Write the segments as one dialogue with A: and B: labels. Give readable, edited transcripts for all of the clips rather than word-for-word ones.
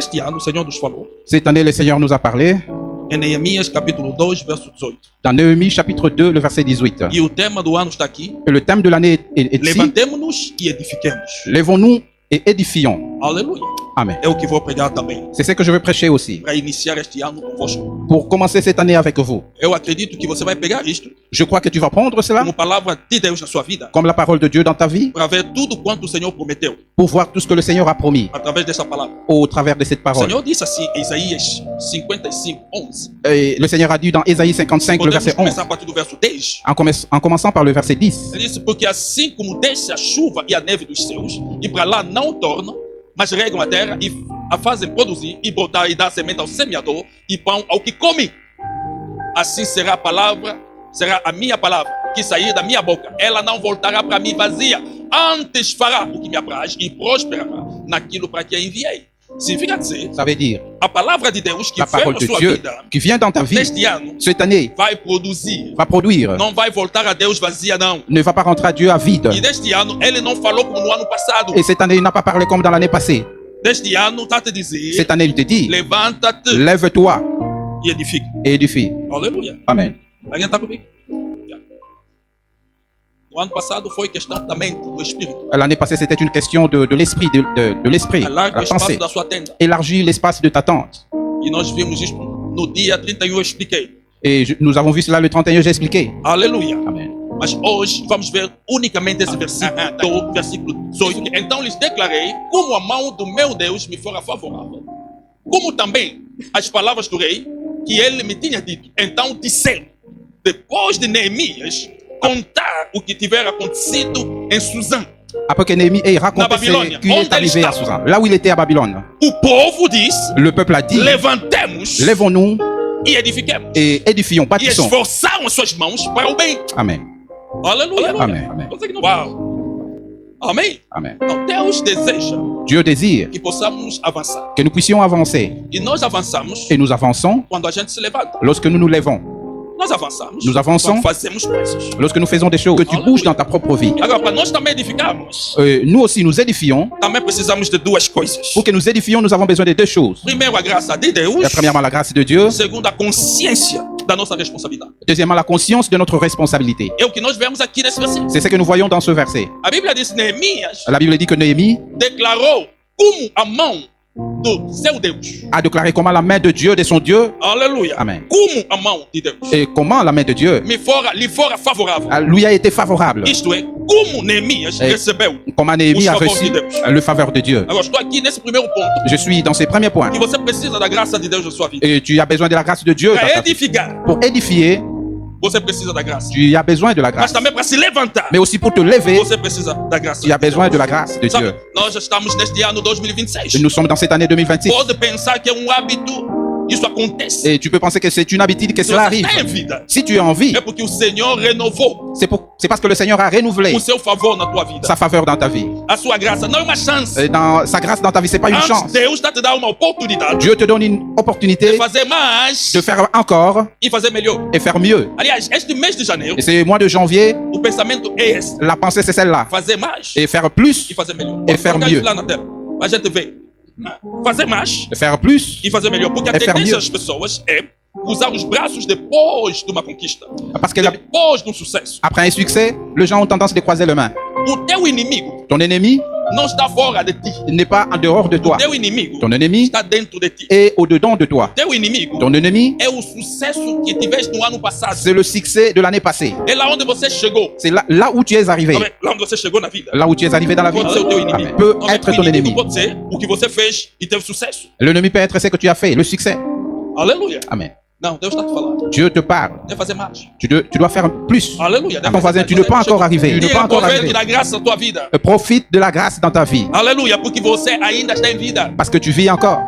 A: Este ano o Senhor nos falou
B: Cette année, le Seigneur nous a parlé
A: em Neemias capítulo 2, verso 18.
B: dans Néhémie chapitre 2, le verset 18.
A: E o tema do ano está aqui.
B: Et le thème de l'année est ici.
A: Levantemo-nos e edifiquemos.
B: Lèvons-nous et édifions.
A: Aleluia.
B: Amen.
A: É o que vou pregar também.
B: C'est ce que je veux prêcher aussi.
A: Para iniciar este ano convosco.
B: Pour commencer cette année avec vous.
A: Eu acredito que você vai pegar isto
B: Je crois que tu vas prendre cela
A: como palavra de Deus na sua vida.
B: comme la parole de Dieu dans ta vie
A: Para ver tudo quanto o Senhor prometeu.
B: pour voir tout ce que le Seigneur a promis
A: Através dessa palavra.
B: au travers de cette
A: O
B: parole.
A: Senhor disse assim em Isaías 55, 11.
B: Et le Seigneur a dit dans Ésaïe 55, le
A: Podemos
B: verset 11,
A: começar a partir do verso 10.
B: en commençant par le verset 10.
A: Ele disse, porque assim como desce a chuva e a neve dos céus, e para lá não tornam, mas regam a terra e a fazem produzir e brotar e dar semente ao semeador e pão ao que come. Assim será a palavra, será a minha palavra que sair da minha boca. Ela não voltará para mim vazia, antes fará o que me apraz e prosperará naquilo para que a enviei. Significa dizer,
B: Ça veut dire
A: a palavra de Deus que
B: la
A: veio
B: parole
A: na
B: de
A: sua
B: Dieu
A: vida
B: qui vient dans ta vie
A: neste ano
B: cette année
A: vai produzir.
B: va produire,
A: Não vai voltar a Deus vazia, não.
B: ne va pas rentrer à Dieu à vide.
A: E deste ano, ele não falou como no ano passado.
B: Et cette année, il n'a pas parlé comme dans l'année passée.
A: Deste ano, está a te dizer,
B: Cette année, il te dit,
A: levanta-te
B: lève-toi
A: e edifica.
B: et édifie.
A: Aleluia.
B: Amen.
A: Alguém está comigo? No ano passado foi questão da mente, do espírito.
B: L'année passée, c'était une question de l'esprit, de l'esprit,
A: Alarga o
B: la
A: espaço
B: pensée.
A: da sua tenda.
B: Élargis l'espace de ta tente.
A: E nós vimos isto no dia 31, eu expliquei.
B: Et nous avons vu cela le 31, j'ai expliqué.
A: Aleluia.
B: Amen.
A: Mas hoje vamos ver unicamente esse versículo, do versículo 18. Então lhes declarei como a mão do meu Deus me fora favorável, como também as palavras do rei que ele me tinha dito. Então disseram, depois de Neemias contar o que tiver acontecido em Suzã,
B: Après que Néhémie ait raconté
A: Na Babilônia.
B: ce qui est
A: Onde
B: arrivé
A: ele
B: à
A: estava?
B: Suzan, là où il était à Babylone,
A: o povo disse,
B: le peuple a dit,
A: levantemos
B: lèvons-nous
A: e edifiquemos.
B: et édifions,
A: E
B: bâtissons.
A: esforçaram as suas mãos para o bem.
B: Amen.
A: Aleluia.
B: Amen. Amen.
A: Uau. Amém?
B: Amen.
A: Então Deus deseja
B: Dieu désire
A: que possamos avançar.
B: que nous puissions avancer.
A: E nós avançamos
B: Et nous avançons
A: quando a gente se levanta.
B: lorsque nous nous levons.
A: Nós avançamos.
B: Nous avançons.
A: Quando fazemos coisas.
B: Lorsque nous faisons des choses, que tu bouges dans ta propre vie.
A: Agora, para nós também edificarmos,
B: Nous aussi, nous édifions.
A: também precisamos de duas coisas.
B: Pour que nous édifions, nous avons besoin de deux choses.
A: Primeiro, a graça de Deus.
B: Premièrement, la grâce de Dieu.
A: Segundo, a consciência da nossa responsabilidade.
B: Deuxièmement, la conscience de notre responsabilité.
A: É o que nós vemos aqui nesse versículo.
B: C'est ce que nous voyons dans ce verset.
A: A Bíblia diz: Neemias
B: La Bible dit que Néhémie
A: declarou como a mão do seu Deus.
B: a déclaré comment la main de Dieu, de son Dieu,
A: Aleluia.
B: Amen.
A: Como a mão de Deus
B: et comment la main de Dieu
A: lhe fora favorável.
B: lui a été favorable.
A: Isto é, como Neemias recebeu.
B: Comment Néhémie a
A: Os favores
B: reçu
A: de Deus.
B: le faveur de Dieu.
A: Agora, estou aqui nesse primeiro ponto.
B: Je suis dans ces premiers points.
A: Que você precisa da graça de Deus na sua vida.
B: Et tu as besoin de la grâce de Dieu. dans
A: Para
B: ta vie.
A: edificar,
B: Pour édifier,
A: você precisa da graça.
B: tu as besoin de la
A: Mas
B: grâce.
A: também para se levantar,
B: Mais aussi pour te lever,
A: você precisa da graça.
B: tu as besoin de la grâce de
A: Sabe,
B: Dieu.
A: nós já estamos neste ano 2026.
B: Et nous sommes dans cette année 2026.
A: Pode pensar que é hábito, isso acontece.
B: Et tu peux penser que c'est une habitude que
A: Se
B: cela
A: você
B: arrive.
A: está em vida,
B: Si tu es en vie,
A: é porque o Senhor renovou
B: c'est parce que le Seigneur a renouvelé
A: o seu favor na tua vida.
B: sa faveur dans ta vie.
A: A sua graça não é uma chance.
B: Et dans sa grâce dans ta vie, c'est pas une
A: Antes,
B: chance.
A: Deus está te dando uma oportunidade
B: Dieu te donne une
A: de
B: opportunité
A: fazer mais
B: de faire encore
A: e fazer melhor.
B: et faire mieux.
A: Aliás, este mês de janeiro,
B: Et c'est mois de janvier,
A: o pensamento é esse:
B: la pensée c'est celle-là.
A: fazer mais
B: Et faire plus,
A: e fazer melhor.
B: E faire
A: Colocar
B: mieux.
A: isso lá na tela, pra gente ver. Fazer mais
B: faire plus,
A: e fazer melhor. Porque a
B: É faire
A: tendência
B: mieux.
A: das pessoas é usar os braços depois de uma conquista,
B: parce que
A: depois de um sucesso.
B: après un succès, les gens ont tendance de croiser les mains.
A: O teu inimigo
B: Ton ennemi
A: não está fora de ti.
B: n'est pas en dehors de toi.
A: O teu inimigo
B: Ton ennemi
A: está dentro de ti.
B: est au-dedans de toi.
A: Teu inimigo
B: Ton ennemi,
A: é o sucesso que tiveste no ano passado.
B: c'est le succès de l'année passée.
A: É lá onde você chegou.
B: C'est là où tu es arrivé.
A: Sabe, lá onde você chegou na vida.
B: Là où tu es arrivé dans la vie.
A: Pode ser o teu
B: Amen.
A: inimigo.
B: Peut
A: Sabe,
B: être
A: o
B: ton
A: inimigo
B: ennemi.
A: pode ser o que você fez e teve sucesso.
B: L'ennemi peut être ce que tu as fait, le succès.
A: Aleluia.
B: Amen.
A: Não, Deus está te falando.
B: Dieu te parle.
A: Deve fazer mais.
B: Tu dois faire plus.
A: Aleluia.
B: À ton voisin, tu ne peux pas encore arriver. Tu ne peux pas encore
A: Aproveite
B: arriver.
A: da graça na tua vida.
B: Profite de la grâce dans ta vie.
A: Aleluia, porque você ainda está em vida.
B: Parce que tu vis encore.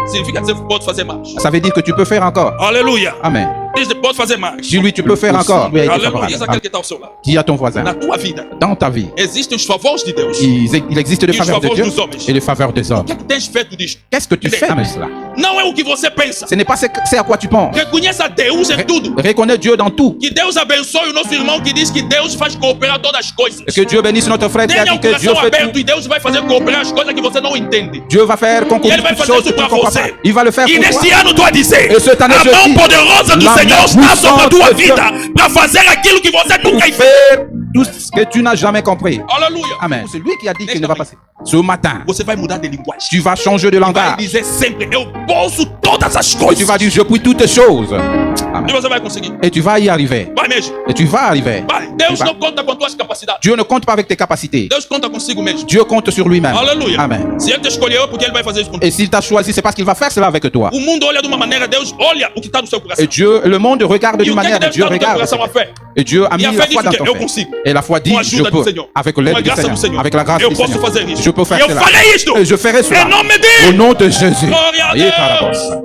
A: Significa que você pode fazer mais.
B: Ça veut dire que tu peux faire encore.
A: Aleluia.
B: Amen.
A: Diz, pode fazer mais.
B: Dis-lui, tu peux faire encore. Lui a été
A: Aleluia.
B: favorable.
A: Diz aquele que está ao seu lado.
B: Dis à ton voisin,
A: Na tua vida,
B: dans ta vie,
A: existem os favores de Deus.
B: il existe des
A: E os
B: faveurs de
A: favores
B: Dieu
A: dos homens.
B: et les faveurs des
A: O
B: hommes.
A: que é que tens feito disto?
B: Qu'est-ce que tu fais avec cela?
A: Não é o que você pensa.
B: Ce n'est pas ce à quoi tu penses.
A: Reconheça Deus em tudo.
B: Reconnais Dieu dans tout.
A: Que Deus abençoe o nosso irmão que diz que Deus faz cooperar todas as coisas.
B: Et que Dieu bénisse notre frère qui a
A: Tenha
B: dit que Dieu
A: coração
B: fait
A: aberto
B: tout.
A: e Deus vai fazer cooperar as coisas que você não entende.
B: Dieu va faire
A: E
B: concourir
A: Ele vai
B: toutes
A: fazer
B: choses que
A: isso
B: tu ne
A: para
B: comprends
A: você.
B: pas. Il va le faire
A: E
B: pour
A: neste
B: toi.
A: ano tu vai dizer:
B: E cette année,
A: a
B: je
A: mão
B: dis,
A: poderosa do
B: la
A: Senhor
B: main
A: está sobre a tua
B: puissante de
A: vida para fazer aquilo que você nunca fez.
B: Faire tout ce que tu n'as jamais compris.
A: Aleluia.
B: Amen. C'est lui qui a dit qu'il
A: Nesta
B: ne va
A: manhã.
B: passer. Ce matin,
A: Você vai mudar de linguagem.
B: tu vas changer de
A: Vai
B: langage.
A: dizer sempre: eu posso todas as
B: Et tu
A: coisas.
B: vas dire, je puis toutes choses.
A: E
B: Amen.
A: você vai conseguir.
B: Et tu vas y arriver.
A: Vai mesmo.
B: Et tu vas arriver.
A: Vai. Deus
B: Tu vas.
A: não conta com tuas capacidades.
B: Dieu ne compte pas avec tes capacités.
A: Deus conta consigo mesmo.
B: Dieu compte sur lui-même.
A: Aleluia.
B: Amen.
A: Se Ele te escolheu, é porque Ele vai fazer isso contigo.
B: Et s'il t'a choisi, c'est parce qu'il va faire cela avec toi.
A: O mundo olha de uma maneira, Deus olha o que está no seu coração.
B: Et Dieu, le monde regarde
A: E
B: d'une
A: o que é que
B: manière,
A: Deus
B: Dieu
A: está no teu
B: regarde.
A: coração? A fé.
B: Et Dieu a mis
A: E a
B: la
A: fé diz
B: foi
A: o
B: dans
A: quê?
B: ton
A: Eu
B: cœur.
A: consigo.
B: Et la foi dit,
A: Com a
B: je
A: ajuda do
B: peux.
A: Senhor.
B: Avec
A: Com a
B: l'aide du
A: graça do
B: Seigneur.
A: Senhor.
B: Avec la grâce
A: Eu
B: du
A: posso
B: Seigneur.
A: fazer isso.
B: Je peux faire
A: Eu
B: cela.
A: farei isto.
B: Et je ferai
A: Em
B: cela.
A: nome
B: Au
A: de...
B: nom de Jésus.
A: Glória a
B: Aïe, carabos.
A: Deus.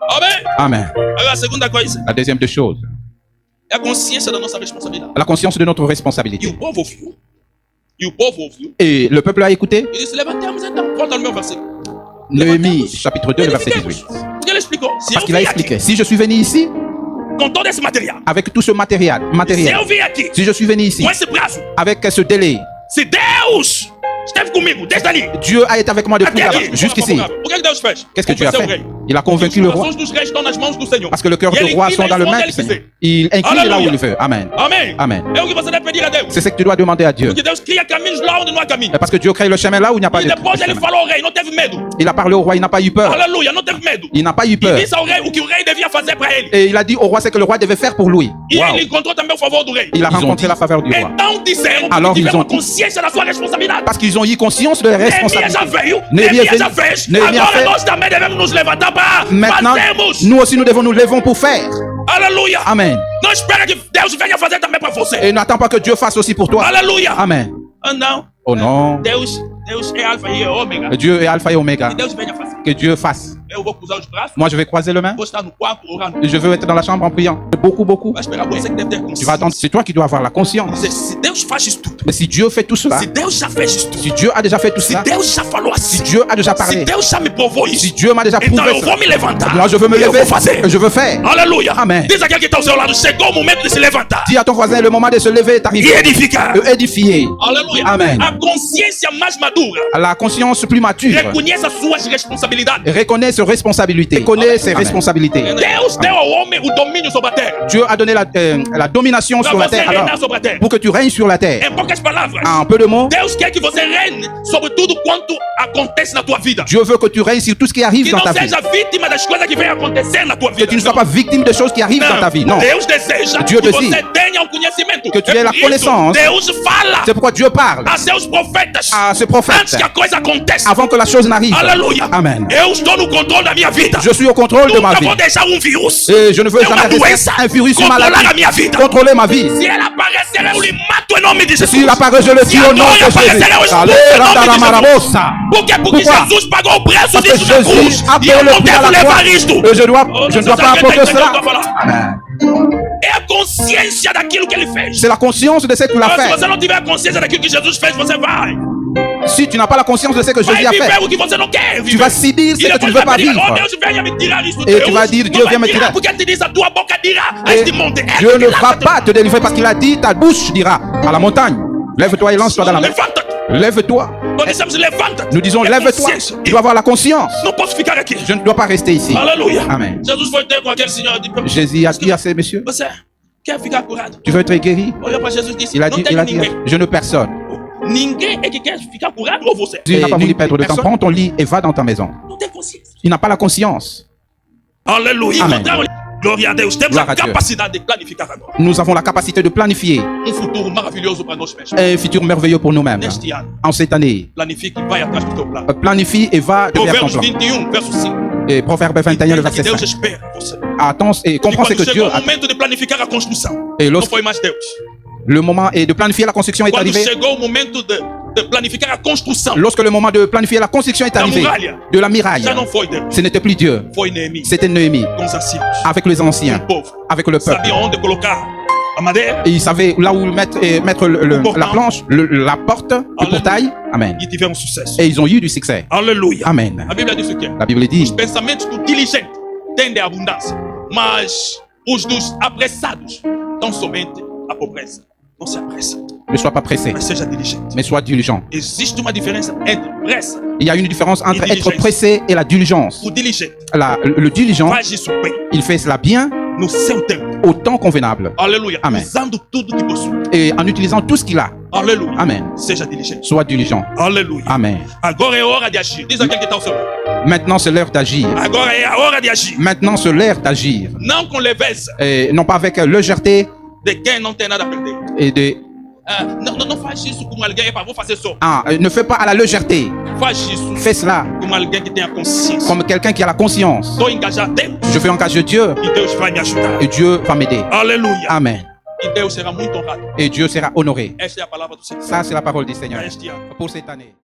A: Amém.
B: Amen.
A: Agora, a segunda coisa
B: La deuxième des choses,
A: é a consciência da nossa responsabilidade.
B: la conscience de notre
A: E
B: responsabilité.
A: o povo ouviu. E o povo ouviu.
B: Et le peuple a écouté.
A: E disse: levantemos então. Volta no meu versículo.
B: Néhémie, chapitre 2, le verset 18.
A: Porque ele explicou. Se
B: Parce
A: eu
B: qu'il a
A: vim aqui
B: expliqué, si je suis venu ici,
A: com todo esse material.
B: avec tout ce matériel,
A: Se eu vim aqui
B: si je suis venu ici,
A: com esse prazo.
B: avec ce délai,
A: Se Deus esteve comigo desde ali
B: Dieu a été avec moi depuis
A: até
B: là-bas,
A: aqui.
B: jusqu'ici.
A: O que Deus fez?
B: Qu'est-ce que Dieu a
A: Convenceu o
B: fait?
A: rei.
B: Il a
A: Os
B: convaincu le roi.
A: corações dos reis estão nas mãos do Senhor.
B: Parce que le cœur
A: E
B: du
A: ele
B: roi
A: inclina
B: sont dans le
A: onde
B: main
A: ele
B: du Seigneur.
A: quiser.
B: Il incline là où
A: Alléluia.
B: il veut. Amen.
A: Amém.
B: Amen.
A: É o que você deve pedir a Deus.
B: C'est ce que tu dois demander à Dieu.
A: Porque Deus cria caminhos lá onde não há caminho.
B: Parce que Dieu crée le chemin là où il n'y a pas
A: E
B: de
A: depois ele
B: chemin.
A: falou ao rei, não teve medo.
B: Il a parlé au roi, il n'a pas eu peur.
A: Aleluia, não teve medo.
B: Il n'a pas eu
A: E
B: peur.
A: disse ao rei o que o rei devia fazer para ele.
B: Et il a dit au roi ce que le roi devait faire pour lui.
A: E
B: Wow.
A: ele encontrou também o favor do rei.
B: Il a
C: Ils ont
B: rencontré
C: dit.
B: la faveur du roi.
A: Então disseram
B: Alors,
A: que
B: ils
A: tiveram
B: ont
A: a
B: dit.
A: consciência da sua responsabilidade.
B: Parce qu'ils ont eu conscience de la
A: Neemias já
B: responsabilité.
A: veio,
B: Neemias
A: Neemias já
B: veio.
A: fez.
B: Neemias
A: Agora
B: fez.
A: nós também devemos nos levantar para
B: Maintenant,
A: fazermos.
B: nous aussi nous devons nous lever pour faire.
A: Aleluia.
B: Amen.
A: Não espera que Deus venha fazer também para você.
B: Et n'attends pas que Dieu fasse aussi pour toi.
A: Aleluia.
B: Amen.
A: Ah, não.
B: Oh non.
A: Deus é alfa e é ômega.
B: Dieu est alpha et oméga.
A: Que Deus venha fazer.
B: Que Dieu fasse.
A: Eu vou cruzar os braços.
B: Moi je vais croiser les mains.
A: Vou estar no quarto orando.
B: Et je veux être dans la chambre en priant. Beaucoup, beaucoup.
A: Vai esperar você que deve ter
B: Tu vas
A: consciência.
B: attendre. C'est toi qui dois avoir la conscience.
A: Dizer, se Deus faz isso tudo.
B: Mais si Dieu fait tout cela,
A: Se Deus já fez isso tudo.
B: si Dieu a déjà fait tout
A: Se
B: cela,
A: Deus já falou
B: si
A: assim.
B: Dieu a déjà
A: Se
B: parlé,
A: Deus já me provou
B: si
A: isso.
B: Dieu m'a déjà
A: Então
B: prouvé
A: eu vou
B: cela,
A: me levantar.
B: moi je veux me
A: E eu
B: lever
A: vou fazer.
B: et je veux faire.
A: Aleluia.
B: Amen.
A: Diz aquele que está ao seu lado. Chegou o momento de se levantar.
B: Dis à ton voisin, le moment de se lever est
A: E
B: arrivé.
A: edificar.
B: De édifier.
A: Aleluia.
B: Amen.
A: A consciência mais madura
B: La conscience plus mature
A: reconhece as suas responsabilidades.
B: reconnaît ses responsabilités. Reconnaît ses
A: Amen.
B: responsabilités.
A: Deus deu ao homem o domínio sobre a terra.
B: Dieu a donné la domination
A: Para
B: sur la
A: você
B: terre alors,
A: reinar sobre a terra.
B: pour que tu règnes sur la terre.
A: Em poucas palavras,
B: En peu de mots,
A: Deus quer que você reine sobre tudo quanto acontece na tua vida.
B: Dieu veut que tu règnes sur tout ce qui arrive
A: Que
B: dans
A: não
B: ta vie.
A: seja vítima das coisas que vêm acontecer na tua
B: Que
A: vida.
B: tu ne sois pas victime des choses qui arrivent dans ta vie. Non.
A: Deus deseja
B: Dieu
A: que
B: décide
A: você tenha o conhecimento.
B: que tu
A: É
B: aies la
A: por isso,
B: connaissance.
A: Deus fala
B: C'est pourquoi Dieu parle
A: a seus profetas
B: à ce prophète
A: antes que a coisa aconteça.
B: avant que la chose n'arrive.
A: Aleluia.
B: Amen.
A: Eu estou no controle da minha vida.
B: Je suis au contrôle de ma
A: Nunca
B: vie.
A: vou deixar vírus.
B: Et je ne veux
A: É uma
B: jamais
A: doença.
B: rester un virus, une
A: Controlar a
B: maladie.
A: minha vida.
B: Contrôler ma vie.
A: Se ela aparecer, eu lhe mato em nome de Jesus.
B: S'il apparaît, je le tue au nom de Jésus. Allez, Randaramarabosa.
A: Por quê? Porque
B: Pourquoi?
A: Jesus pagou o preço
B: Parce que
A: disso na cruz.
B: Jésus a
A: E
B: payé
A: eu
B: le
A: não
B: prix à
A: devo
B: la croix.
A: levar isto.
B: Et je
A: Oh,
B: ne dois pas
A: não sei
B: apporter
A: se
B: cela.
A: alguém tá entendendo o que eu tô falando.
B: Amen.
A: É a consciência daquilo que ele fez.
B: C'est la conscience de ce qu'il a
A: Agora, se
B: fait.
A: você não tiver a consciência daquilo que Jesus fez, você vai
B: Si tu n'as pas la conscience de ce que Jésus a
A: viver
B: fait,
A: o que você não quer viver.
B: tu vas subir ce
A: E
B: que tu
A: depois
B: ne veux
A: vai
B: pas
A: pedir,
B: vivre.
A: oh Deus, venha me tirar isso.
B: Et tu vas dire, Dieu, viens me
A: tirar.
B: tirer.
A: Porque ele diz, a tua boca dirá a
B: Et
A: este monte.
B: Dieu ne va pas te délivrer parce qu'il a dit, ta bouche dira à la montagne, lève-toi et lance-toi dans la mer.
A: Levanta-te.
B: Lève-toi.
A: Nós dissemos, levanta-te.
B: Nous disons,
A: É
B: lève-toi.
A: consciência.
B: Tu dois avoir la conscience.
A: Não posso ficar aqui.
B: Je ne dois pas rester ici.
A: Aleluia.
B: Amen.
A: Jesus foi ter com aquele senhor.
B: Jésus a dit à ces messieurs,
A: Você quer ficar curado?
B: tu veux être guéri?
A: Olha para Jesus e disse,
B: Il a
A: não
B: dit,
A: tem
B: il a dit,
A: ninguém.
B: je ne personne.
A: Ninguém é que quer ficar curado ou você?
B: Dieu n'a pas voulu perdre de temps.
A: Personne.
B: Prends ton lit et va dans ta maison.
A: Não tem consciência.
B: Il n'a pas la conscience.
A: Aleluia.
B: Amen.
A: Encontraram- Glória a Deus. Temos
B: Glória
A: a
B: a Deus.
A: capacidade de planificar agora.
B: Nous avons la capacité de planifier
A: Futuro maravilhoso para nós mesmos.
B: un futur merveilleux pour nous-mêmes.
A: Neste ano,
B: En cette année,
A: planifique e vai atrás do teu plano.
B: planifie et va vers ton
A: Provérbios
B: plan.
A: 21, verso 5.
B: Et Proverbe 21, le
A: Entenda que
B: verset
A: Deus
B: 5.
A: espera você.
B: Attends et
A: E
B: comprends ce
A: quando
B: que
A: chegou
B: Dieu
A: o
B: a.
A: momento de planificar a construção,
B: Et
A: não
B: lorsque
A: foi mais Deus.
B: le moment est de planifier la construction est
A: Quando
B: arrivé,
A: chegou o momento de planificar a construção
B: lorsque le moment de planifier la construction est
A: da
B: arrivé,
A: muralha,
B: de la muraille,
A: já não foi Deus.
B: ce n'était plus Dieu,
A: Foi Neemias
B: c'était Néhémie,
A: com os anciãos,
B: avec les
A: com o
B: anciens,
A: povo.
B: avec le peuple.
A: Sabia onde colocar a Madeira,
B: Et ils savaient là où mettre la planche, la porte, le portail. Amen.
A: e tiveram sucesso.
B: Et ils ont eu du succès.
A: Aleluia.
B: Amen.
A: A Bíblia diz o quê?
B: La Bible dit,
A: Os pensamentos do diligente tendem à abundância, mas os dos apressados dão somente a pobreza. Não se apressa,
B: ne sois pas pressé,
A: mas seja diligente.
B: mais sois diligent.
A: Existe uma diferença entre pressa.
B: Il y a une différence entre
A: diligence.
B: être pressé et la diligence.
A: O diligente
B: Le diligent,
A: faz isso bem,
B: il fait cela bien,
A: no seu tempo.
B: au temps convenable.
A: Aleluia.
B: Amen.
A: Usando tudo que possui.
B: Et en utilisant tout ce qu'il a.
A: Aleluia.
B: Amen.
A: Seja diligente.
B: Sois diligent.
A: Aleluia.
B: Amen.
A: Agora é hora de agir. Diz aquele que está ao seu lado.
B: Maintenant, c'est l'heure d'agir.
A: Agora é a hora de agir.
B: Maintenant, c'est l'heure d'agir.
A: Não com leveza
B: Et non pas avec légèreté
A: de quem não tem nada a perder.
B: et de...
A: Não faz isso com alguém, epa, vou fazer só.
B: Ne fais pas à la légèreté.
A: Faz isso
B: Fais cela
A: com alguém que tenha consciência.
B: comme quelqu'un qui a la conscience.
A: Estou engajado em Deus
B: Je vais engager Dieu
A: e Deus vai me ajudar.
B: et Dieu va m'aider.
A: Aleluia.
B: Amen.
A: E Deus será muito honrado.
B: Et Dieu sera honoré.
A: Esta é a palavra do Senhor.
B: Ça, c'est la parole du
A: Para
B: Seigneur
A: este ano.
B: pour cette année.